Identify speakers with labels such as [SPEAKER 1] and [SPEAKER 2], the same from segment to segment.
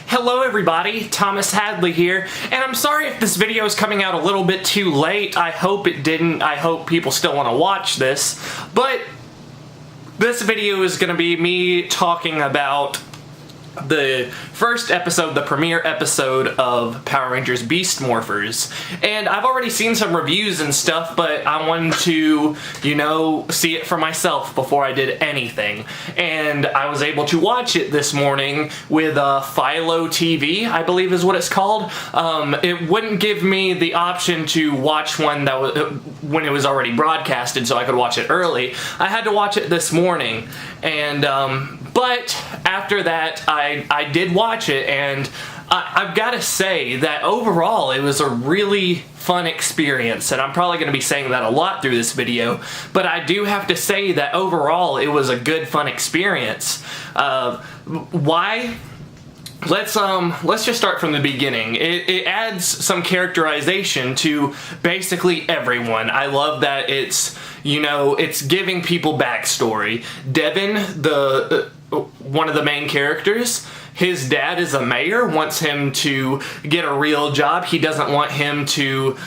[SPEAKER 1] Hello everybody, Thomas Hadley here, and I'm sorry if this video is coming out a little bit too late. I hope it didn't. I hope people still want to watch this, but this video is going to be me talking about the first episode, the premiere episode of Power Rangers Beast Morphers. And I've already seen some reviews and stuff, but I wanted to, see it for myself before I did anything. And I was able to watch it this morning with Philo TV, I believe is what it's called. It wouldn't give me the option to watch one that was when it was already broadcasted, so I could watch it early. I had to watch it this morning, and but after that, I did watch it, and I've got to say that overall it was a really fun experience, and I'm probably going to be saying that a lot through this video, but I do have to say that overall it was a good, fun experience. Why? Let's just start from the beginning. It adds some characterization to basically everyone. I love that it's giving people backstory. Devin, one of the main characters, his dad is a mayor, wants him to get a real job. He doesn't want him to,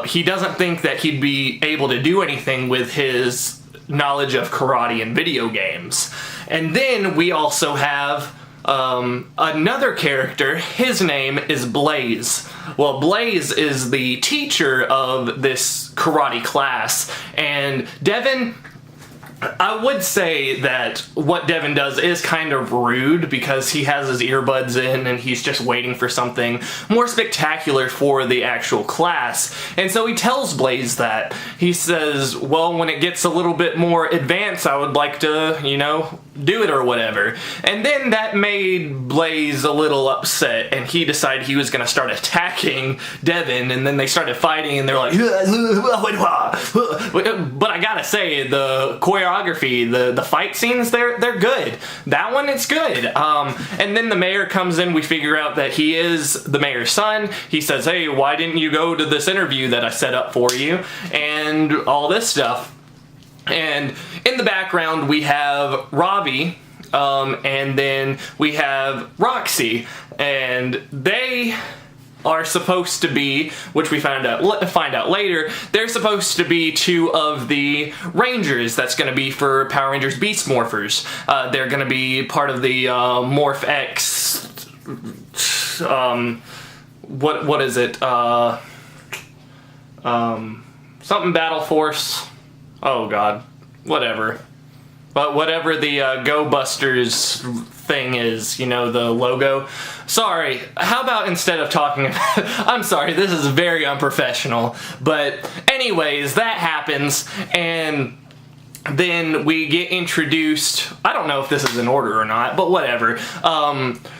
[SPEAKER 1] he doesn't think that he'd be able to do anything with his knowledge of karate and video games. And then we also have another character. His name is Blaze. Well, Blaze is the teacher of this karate class, and Devin, I would say that what Devin does is kind of rude because he has his earbuds in and he's just waiting for something more spectacular for the actual class. And so he tells Blaze that. He says, well, when it gets a little bit more advanced, I would like to, do it or whatever. And then that made Blaze a little upset, and he decided he was going to start attacking Devin, and then they started fighting, and they're like, but I gotta say, the choreography, the fight scenes, they're good. That one, it's good. And then the mayor comes in, we figure out that he is the mayor's son. He says, hey, why didn't you go to this interview that I set up for you? And all this stuff. And in the background, we have Robbie, and then we have Roxy, and they are supposed to be, which we find out later, they're supposed to be two of the Rangers that's going to be for Power Rangers Beast Morphers. They're going to be part of the Morph X, what is it, something Battle Force. Oh god, whatever. But whatever the Go Busters thing is, the logo. Sorry, how about instead of talking about I'm sorry, this is very unprofessional. But anyways, that happens, and then we get introduced, I don't know if this is in order or not, but whatever.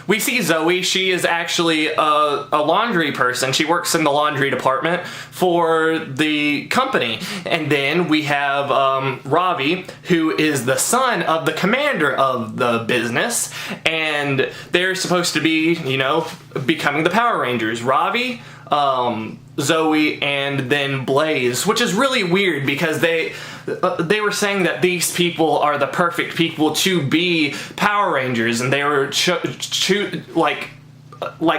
[SPEAKER 1] We see Zoe. She is actually a laundry person. She works in the laundry department for the company. And then we have Ravi, who is the son of the commander of the business, and they're supposed to be, becoming the Power Rangers. Ravi, Zoe, and then Blaze, which is really weird because they were saying that these people are the perfect people to be Power Rangers, and they were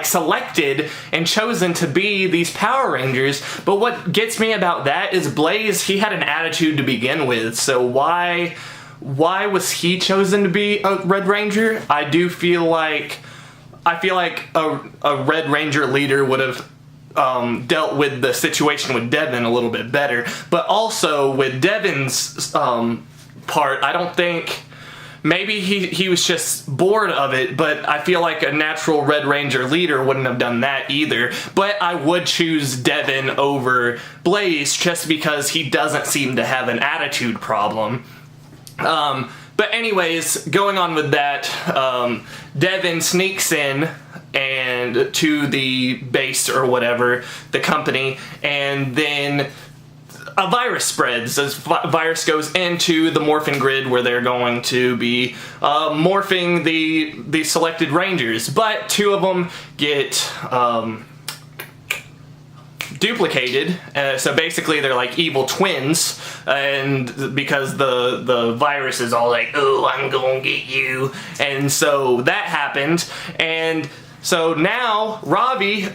[SPEAKER 1] selected and chosen to be these Power Rangers. But what gets me about that is Blaze, he had an attitude to begin with, so why was he chosen to be a Red Ranger? I feel like a Red Ranger leader would have dealt with the situation with Devin a little bit better. But also with Devin's part, I don't think, maybe he was just bored of it, but I feel like a natural Red Ranger leader wouldn't have done that either. But I would choose Devin over Blaze just because he doesn't seem to have an attitude problem. But anyways, going on with that, Devin sneaks in and to the base or whatever, the company, and then a virus spreads. This virus goes into the morphing grid where they're going to be morphing the selected Rangers, but two of them get duplicated, so basically they're like evil twins, and because the virus is all like, oh, I'm gonna get you, and so that happened, and So now, Ravi,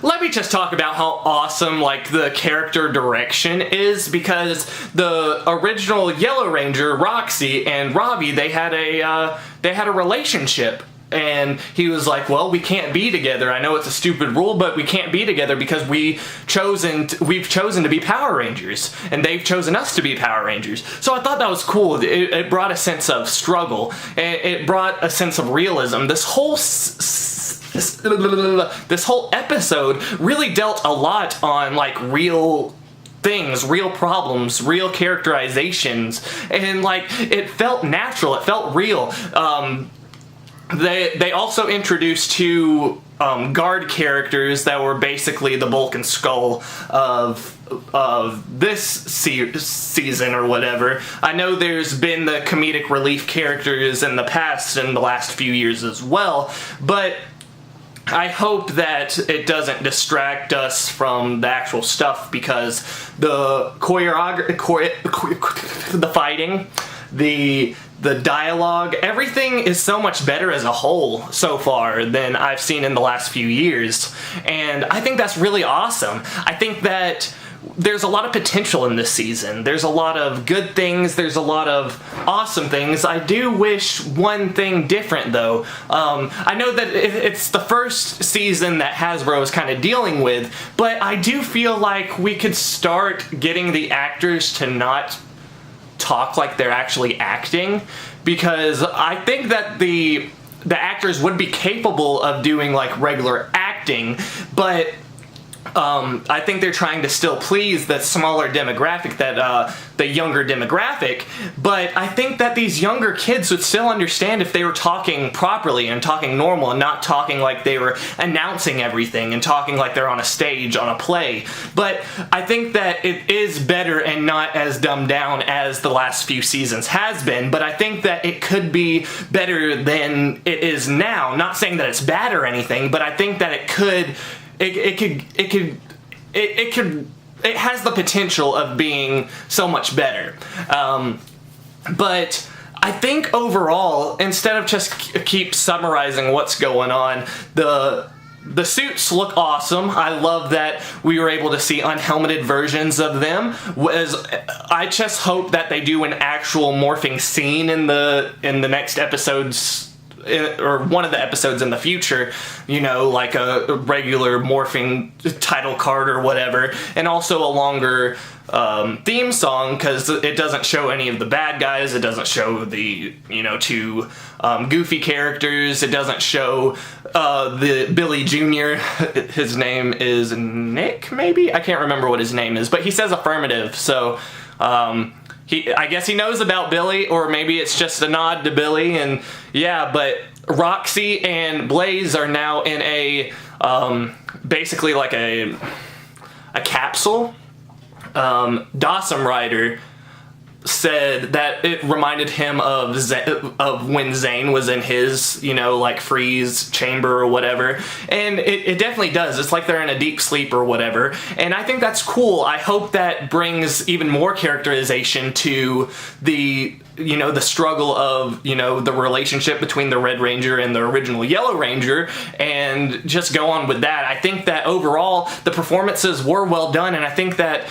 [SPEAKER 1] let me just talk about how awesome, like, the character direction is, because the original Yellow Ranger, Roxy, and Ravi, they had a relationship. And he was like, well, we can't be together. I know it's a stupid rule, but we can't be together because we've chosen to be Power Rangers, and they've chosen us to be Power Rangers. So I thought that was cool. It brought a sense of struggle. It brought a sense of realism. This whole episode really dealt a lot on, like, real things, real problems, real characterizations, and, like, it felt natural. It felt real. They also introduced two guard characters that were basically the bulk and skull of this season or whatever. I know there's been the comedic relief characters in the past, in the last few years as well, but I hope that it doesn't distract us from the actual stuff, because the the fighting, the dialogue, everything is so much better as a whole so far than I've seen in the last few years. And I think that's really awesome. I think that there's a lot of potential in this season. There's a lot of good things. There's a lot of awesome things. I do wish one thing different, though. I know that it's the first season that Hasbro is kind of dealing with, but I do feel like we could start getting the actors to not talk like they're actually acting, because I think that the actors would be capable of doing, like, regular acting, but I think they're trying to still please the smaller demographic, the younger demographic, but I think that these younger kids would still understand if they were talking properly and talking normal and not talking like they were announcing everything and talking like they're on a stage on a play. But I think that it is better and not as dumbed down as the last few seasons has been, but I think that it could be better than it is now. Not saying that it's bad or anything, but I think that it has the potential of being so much better. But I think overall, instead of just keep summarizing what's going on, the suits look awesome. I love that we were able to see unhelmeted versions of them. I just hope that they do an actual morphing scene in the next episodes, or one of the episodes in the future, you know, like a regular morphing title card or whatever, and also a longer theme song, because it doesn't show any of the bad guys, it doesn't show the, you know, two goofy characters, it doesn't show the Billy Jr., his name is Nick, maybe? I can't remember what his name is, but he says affirmative, so I guess he knows about Billy, or maybe it's just a nod to Billy, and yeah, but Roxy and Blaze are now in a, basically like a capsule. Dawson Rider said that it reminded him of when Zane was in his, you know, like freeze chamber or whatever, and it definitely does. It's like they're in a deep sleep or whatever, and I think that's cool. I hope that brings even more characterization to the, you know, the struggle of, you know, the relationship between the Red Ranger and the original Yellow Ranger, and just go on with that. I think that overall the performances were well done, and I think that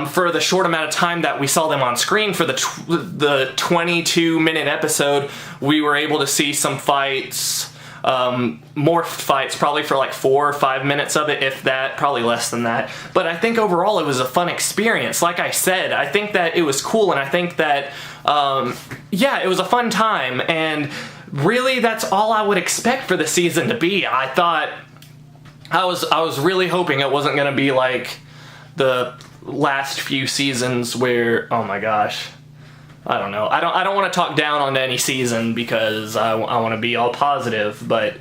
[SPEAKER 1] for the short amount of time that we saw them on screen, for the 22-minute episode, we were able to see some fights, morphed fights, probably for like 4 or 5 minutes of it, if that, probably less than that. But I think overall it was a fun experience. Like I said, I think that it was cool, and I think that, yeah, it was a fun time, and really that's all I would expect for the season to be. I thought, I was really hoping it wasn't going to be like the last few seasons where, oh my gosh, I don't know. I don't want to talk down on any season, because I want to be all positive, but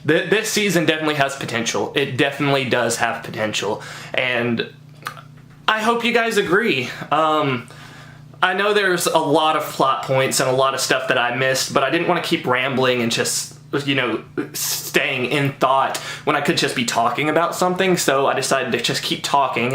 [SPEAKER 1] this season definitely has potential. It definitely does have potential, and I hope you guys agree. I know there's a lot of plot points and a lot of stuff that I missed, but I didn't want to keep rambling and just, you know, staying in thought when I could just be talking about something, so I decided to just keep talking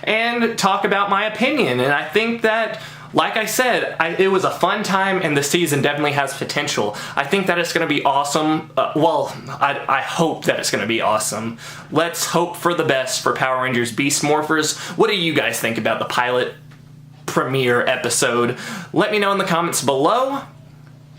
[SPEAKER 1] and talk about my opinion. And I think that like I said, it was a fun time, and the season definitely has potential. I think that it's going to be awesome. I hope that it's going to be awesome. Let's hope for the best for Power Rangers Beast Morphers. What do you guys think about the pilot premiere episode? Let me know in the comments below.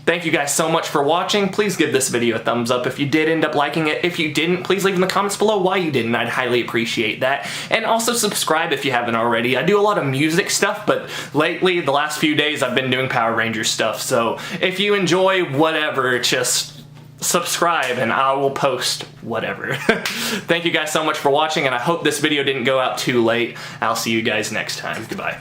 [SPEAKER 1] Thank you guys so much for watching. Please give this video a thumbs up if you did end up liking it. If you didn't, please leave in the comments below why you didn't. I'd highly appreciate that. And also subscribe if you haven't already. I do a lot of music stuff, but lately, the last few days, I've been doing Power Rangers stuff. So if you enjoy whatever, just subscribe and I will post whatever. Thank you guys so much for watching, and I hope this video didn't go out too late. I'll see you guys next time. Goodbye.